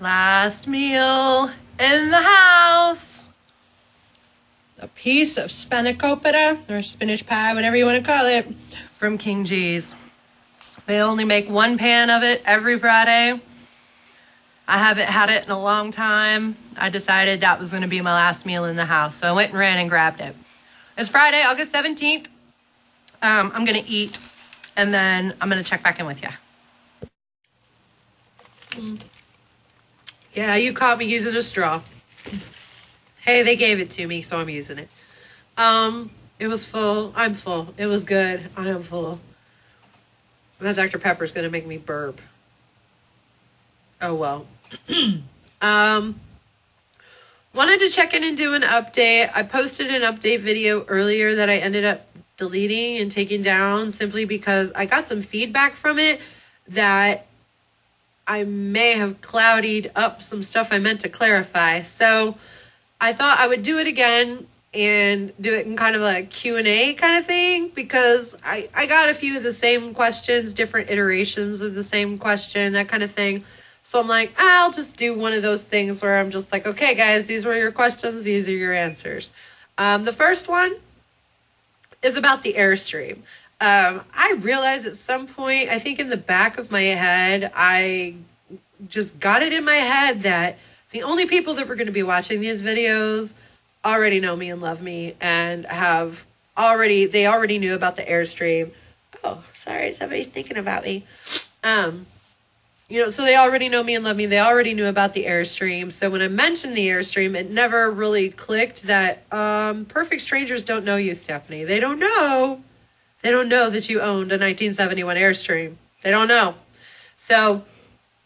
Last meal in the house. A piece of spanakopita, or spinach pie, whatever you want to call it, from King G's. They only make one pan of it every Friday. I haven't had it in a long time. I decided that was going to be my last meal in the house, so I went and ran and grabbed it. It's Friday, August 17th. I'm going to eat, and then I'm going to check back in with you. Yeah, you caught me using a straw. Hey, they gave it to me, so I'm using it. It was full. I'm full. It was good. I am full. That Dr. Pepper's going to make me burp. Oh, well. Wanted to check in and do an update. I posted an update video earlier that I ended up deleting and taking down simply because I got some feedback from it that I may have clouded up some stuff I meant to clarify. So I thought I would do it again and do it in kind of a Q&A kind of thing, because I got a few of the same questions, different iterations of the same question, that kind of thing. So I'm like, I'll just do one of those things where I'm just like, okay, guys, these were your questions. These are your answers. The first one is about the Airstream. I realized at some point, I think in the back of my head, I just got it in my head that the only people that were going to be watching these videos already know me and love me and they already knew about the Airstream. Oh, sorry, somebody's thinking about me. So they already know me and love me. They already knew about the Airstream. So when I mentioned the Airstream, it never really clicked that perfect strangers don't know you, Stephanie. They don't know. They don't know that you owned a 1971 Airstream. They don't know. So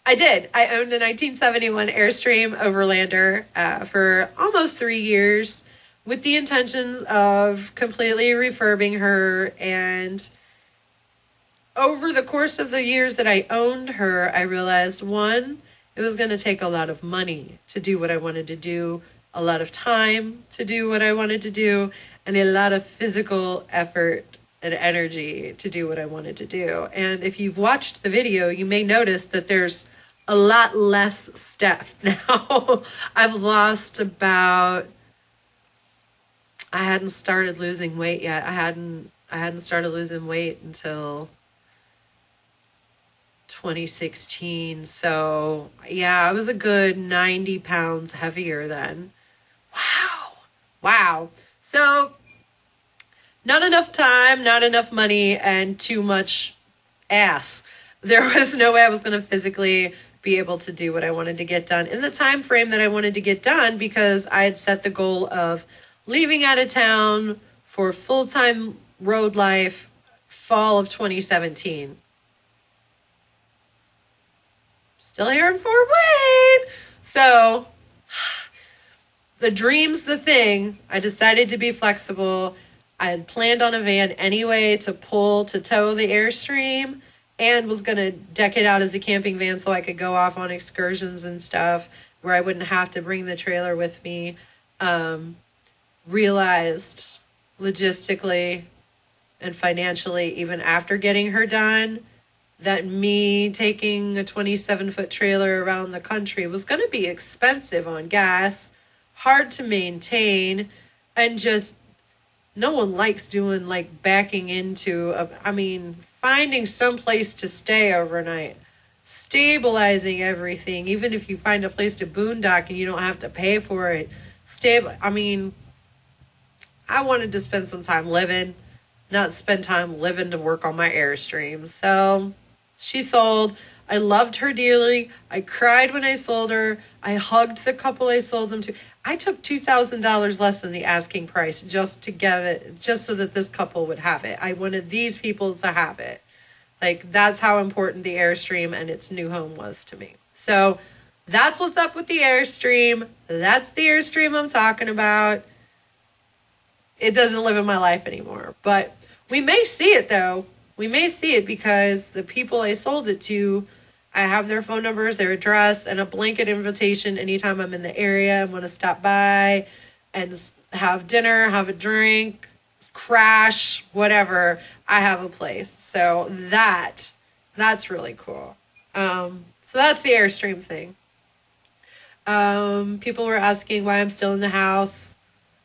I did. I owned a 1971 Airstream Overlander for almost 3 years with the intentions of completely refurbing her. And over the course of the years that I owned her, I realized, one, it was going to take a lot of money to do what I wanted to do, a lot of time to do what I wanted to do, and a lot of physical effort and energy to do what I wanted to do. And if you've watched the video, you may notice that there's a lot less stuff now. I've lost I hadn't started losing weight yet. I hadn't started losing weight until 2016. So yeah, I was a good 90 pounds heavier then. Wow. So not enough time, not enough money, and too much ass. There was no way I was going to physically be able to do what I wanted to get done in the time frame that I wanted to get done, because I had set the goal of leaving out of town for full-time road life fall of 2017. Still here in Fort Wayne. So the dream's the thing. I decided to be flexible. I had planned on a van anyway to tow the Airstream, and was going to deck it out as a camping van so I could go off on excursions and stuff where I wouldn't have to bring the trailer with me. Realized logistically and financially, even after getting her done, that me taking a 27-foot trailer around the country was going to be expensive on gas, hard to maintain, and just no one likes doing backing into finding some place to stay overnight, stabilizing everything, even if you find a place to boondock and you don't have to pay for it. I wanted to spend some time living, not spend time living to work on my Airstream. So she sold. I loved her dearly. I cried when I sold her. I hugged the couple I sold them to. I took $2,000 less than the asking price just to get it, just so that this couple would have it. I wanted these people to have it. That's how important the Airstream and its new home was to me. So that's what's up with the Airstream. That's the Airstream I'm talking about. It doesn't live in my life anymore. But we may see it, though. We may see it because the people I sold it to, I have their phone numbers, their address, and a blanket invitation anytime I'm in the area and want to stop by and have dinner, have a drink, crash, whatever. I have a place. So that's really cool. So that's the Airstream thing. People were asking why I'm still in the house.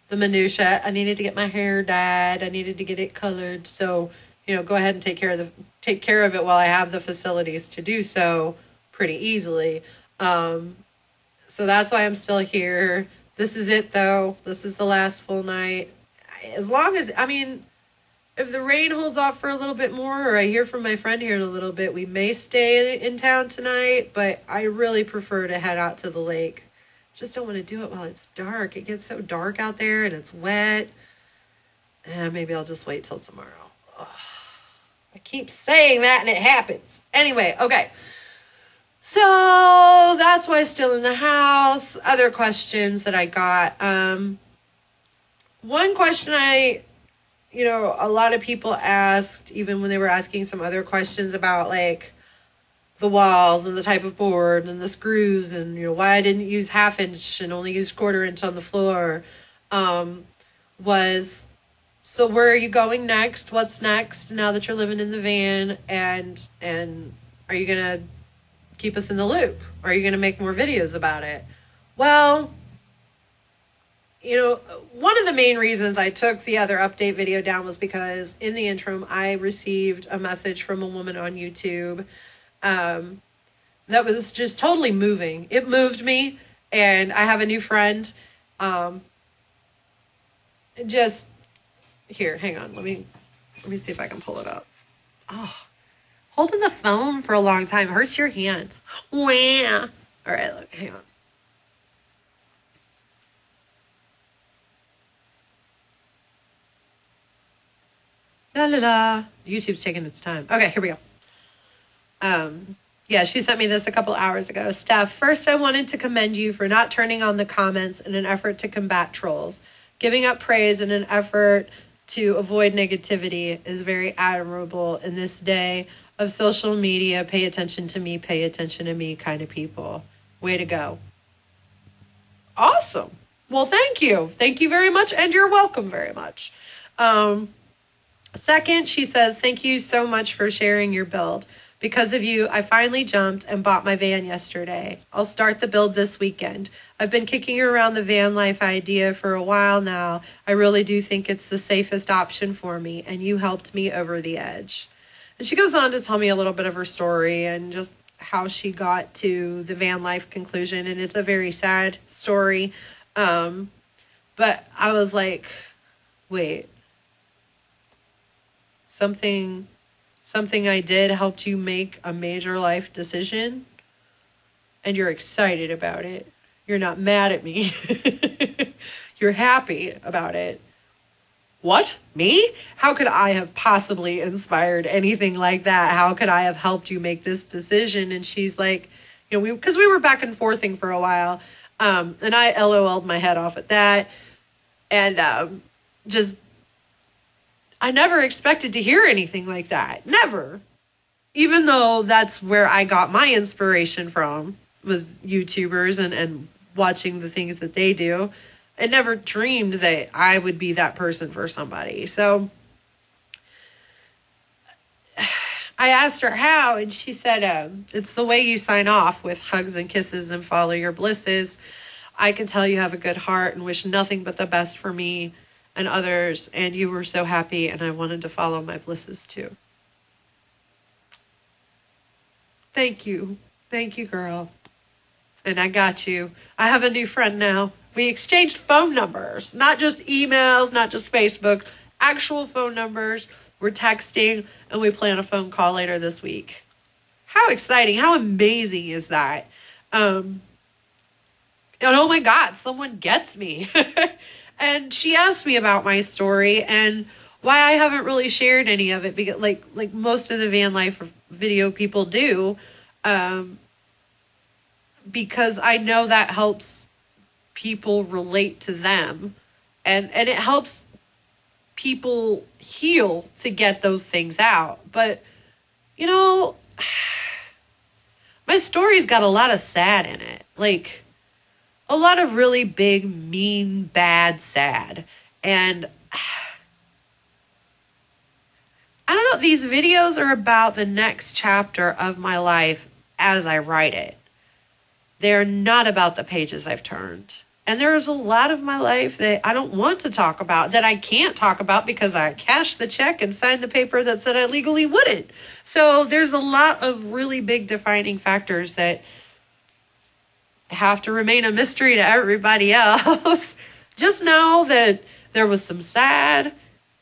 The minutia. I needed to get my hair dyed. I needed to get it colored. So, go ahead and take care of it while I have the facilities to do so pretty easily. So that's why I'm still here. This is it, though. This is the last full night. As long as, if the rain holds off for a little bit more, or I hear from my friend here in a little bit, we may stay in town tonight, but I really prefer to head out to the lake. Just don't want to do it while it's dark. It gets so dark out there and it's wet. Maybe I'll just wait till tomorrow. Ugh. I keep saying that and it happens. Anyway, okay. So that's why I'm still in the house. Other questions that I got. One question a lot of people asked, even when they were asking some other questions about like the walls and the type of board and the screws and, why I didn't use 1/2 inch and only used 1/4 inch on the floor, was, so where are you going next? What's next now that you're living in the van? And are you going to keep us in the loop? Are you going to make more videos about it? Well, one of the main reasons I took the other update video down was because in the interim, I received a message from a woman on YouTube that was just totally moving. It moved me, and I have a new friend. Just here, hang on. Let me see if I can pull it up. Oh, holding the phone for a long time hurts your hands. Wah. All right, look, hang on. La la la. YouTube's taking its time. Okay, here we go. Yeah, she sent me this a couple hours ago. Steph, first I wanted to commend you for not turning on the comments in an effort to combat trolls. Giving up praise in an effort to avoid negativity is very admirable in this day of social media. Pay attention to me kind of people. Way to go. Awesome. Well, thank you. Thank you very much, and you're welcome very much. Second, she says, thank you so much for sharing your build. Because of you, I finally jumped and bought my van yesterday. I'll start the build this weekend. I've been kicking around the van life idea for a while now. I really do think it's the safest option for me, and you helped me over the edge. And she goes on to tell me a little bit of her story and just how she got to the van life conclusion, and it's a very sad story. But I was like, wait, something I did helped you make a major life decision, and you're excited about it. You're not mad at me. You're happy about it. What? Me? How could I have possibly inspired anything like that? How could I have helped you make this decision? And she's like, because we were back and forthing for a while. And I LOL'd my head off at that. And I never expected to hear anything like that. Never. Even though that's where I got my inspiration from, was YouTubers and watching the things that they do. I never dreamed that I would be that person for somebody. So I asked her how, and she said, it's the way you sign off with hugs and kisses and follow your blisses. I can tell you have a good heart and wish nothing but the best for me and others, and you were so happy, and I wanted to follow my blisses too. Thank you. Thank you, girl. And I got you. I have a new friend now. We exchanged phone numbers, not just emails, not just Facebook, actual phone numbers. We're texting, and we plan a phone call later this week. How exciting. How amazing is that? And oh my God, someone gets me. And she asked me about my story and why I haven't really shared any of it, because like most of the van life video people do, because I know that helps people relate to them, and it helps people heal to get those things out. But my story's got a lot of sad in it, like a lot of really big, mean, bad, sad. And I don't know, these videos are about the next chapter of my life as I write it. They're not about the pages I've turned. And there's a lot of my life that I don't want to talk about, that I can't talk about because I cashed the check and signed the paper that said I legally wouldn't. So there's a lot of really big defining factors that have to remain a mystery to everybody else. Just know that there was some sad,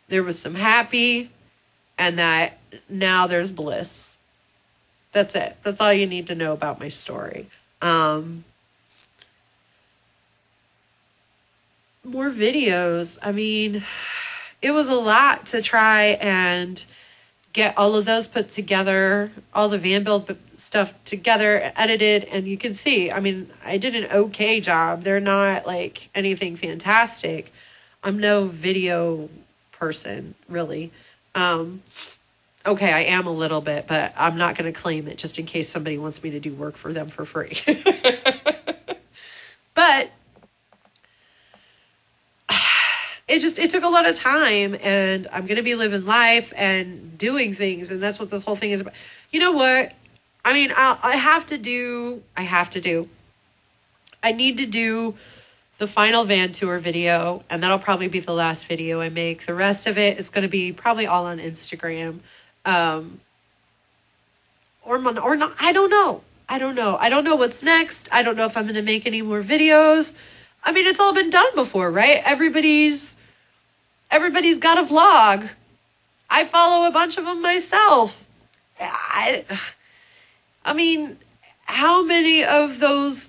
there was some happy, and that now there's bliss. That's it. That's all you need to know about my story. More videos. I mean, it was a lot to try and get all of those put together, all the van build stuff together, edited, and you can see, I mean, I did an okay job. They're not like anything fantastic. I'm no video person, really. Okay, I am a little bit, but I'm not going to claim it just in case somebody wants me to do work for them for free. But it took a lot of time, and I'm going to be living life and doing things. And that's what this whole thing is about. You know what? I mean, I need to do the final van tour video, and that'll probably be the last video I make. The rest of it is going to be probably all on Instagram. Or not. I don't know. I don't know what's next. I don't know if I'm going to make any more videos. I mean, it's all been done before, right? Everybody's got a vlog. I follow a bunch of them myself. I mean, how many of those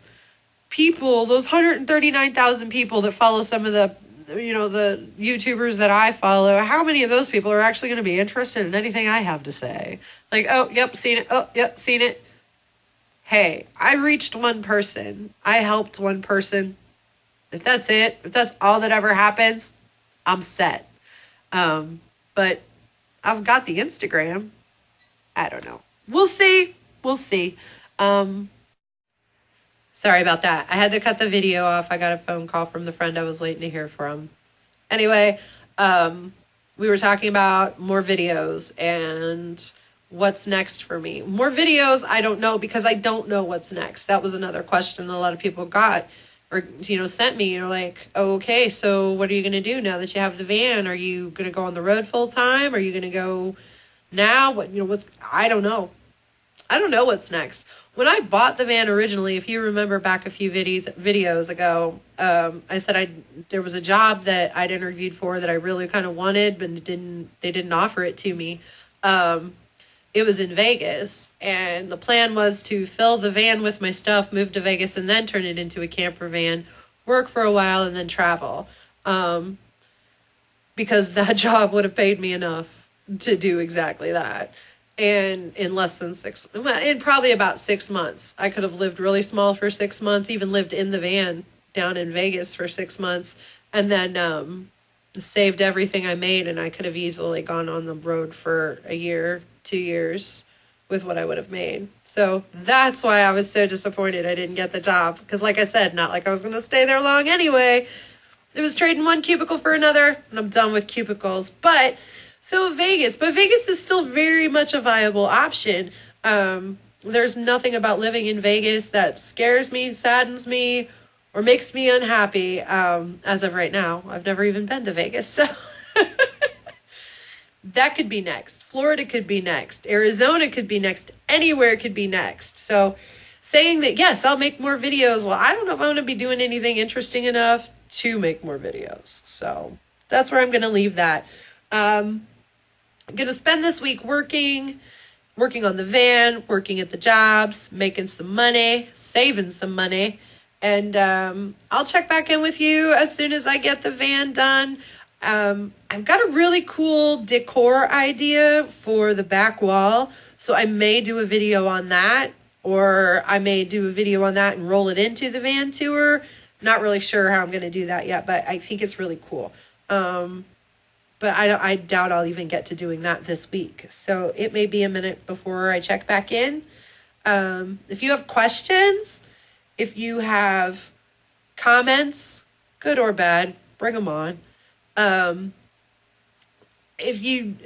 people, those 139,000 people that follow some of the YouTubers that I follow, how many of those people are actually going to be interested in anything I have to say? Like, oh, yep, seen it. Oh, yep, seen it. Hey, I reached one person. I helped one person. If that's it, if that's all that ever happens, I'm set. But I've got the Instagram. I don't know. We'll see. Sorry about that. I had to cut the video off. I got a phone call from the friend I was waiting to hear from. Anyway, we were talking about more videos and what's next for me. More videos, I don't know, because I don't know what's next. That was another question a lot of people got or, sent me. You're like, oh, okay, so what are you going to do now that you have the van? Are you going to go on the road full time? Are you going to go now? I don't know. I don't know what's next. When I bought the van originally, if you remember back a few videos ago, I said there was a job that I'd interviewed for that I really kind of wanted, but they didn't offer it to me. It was in Vegas, and the plan was to fill the van with my stuff, move to Vegas, and then turn it into a camper van, work for a while, and then travel. Because that job would have paid me enough to do exactly that. And in less than in probably about 6 months, I could have lived really small for 6 months, even lived in the van down in Vegas for 6 months, and then saved everything I made, and I could have easily gone on the road for a year, 2 years with what I would have made. So that's why I was so disappointed I didn't get the job. Because like I said, not like I was going to stay there long anyway. It was trading one cubicle for another, and I'm done with cubicles. But Vegas is still very much a viable option. There's nothing about living in Vegas that scares me, saddens me, or makes me unhappy as of right now. I've never even been to Vegas, so that could be next. Florida could be next. Arizona could be next. Anywhere could be next. So saying that, yes, I'll make more videos. Well, I don't know if I'm going to be doing anything interesting enough to make more videos. So that's where I'm going to leave that. I'm going to spend this week working on the van, working at the jobs, making some money, saving some money. And I'll check back in with you as soon as I get the van done. I've got a really cool decor idea for the back wall. So I may do a video on that, or I may do a video on that and roll it into the van tour. Not really sure how I'm going to do that yet, but I think it's really cool. But I doubt I'll even get to doing that this week. So it may be a minute before I check back in. If you have questions, if you have comments, good or bad, bring them on. If you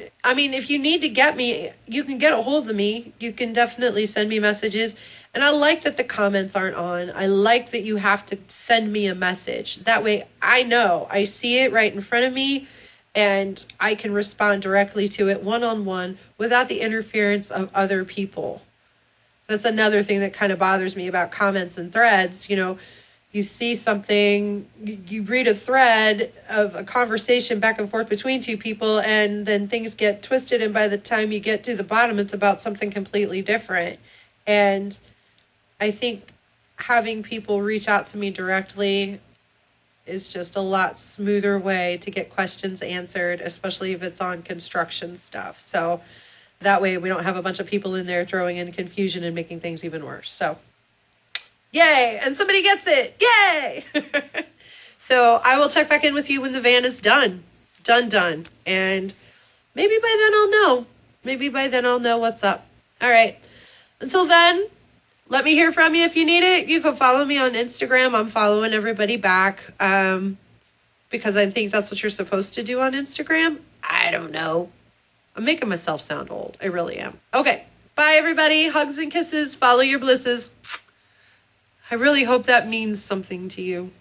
need to get me, you can get a hold of me. You can definitely send me messages. And I like that the comments aren't on. I like that you have to send me a message. That way I know, I see it right in front of me, and I can respond directly to it one-on-one without the interference of other people. That's another thing that kind of bothers me about comments and threads. You know, you see something, you read a thread of a conversation back and forth between two people, and then things get twisted, and by the time you get to the bottom, it's about something completely different. And I think having people reach out to me directly is just a lot smoother way to get questions answered, especially if it's on construction stuff. So that way we don't have a bunch of people in there throwing in confusion and making things even worse. So yay, and somebody gets it. Yay. So I will check back in with you when the van is done. Done. And maybe by then I'll know. Maybe by then I'll know what's up. All right. Until then, let me hear from you if you need it. You can follow me on Instagram. I'm following everybody back because I think that's what you're supposed to do on Instagram. I don't know. I'm making myself sound old. I really am. Okay. Bye, everybody. Hugs and kisses. Follow your blisses. I really hope that means something to you.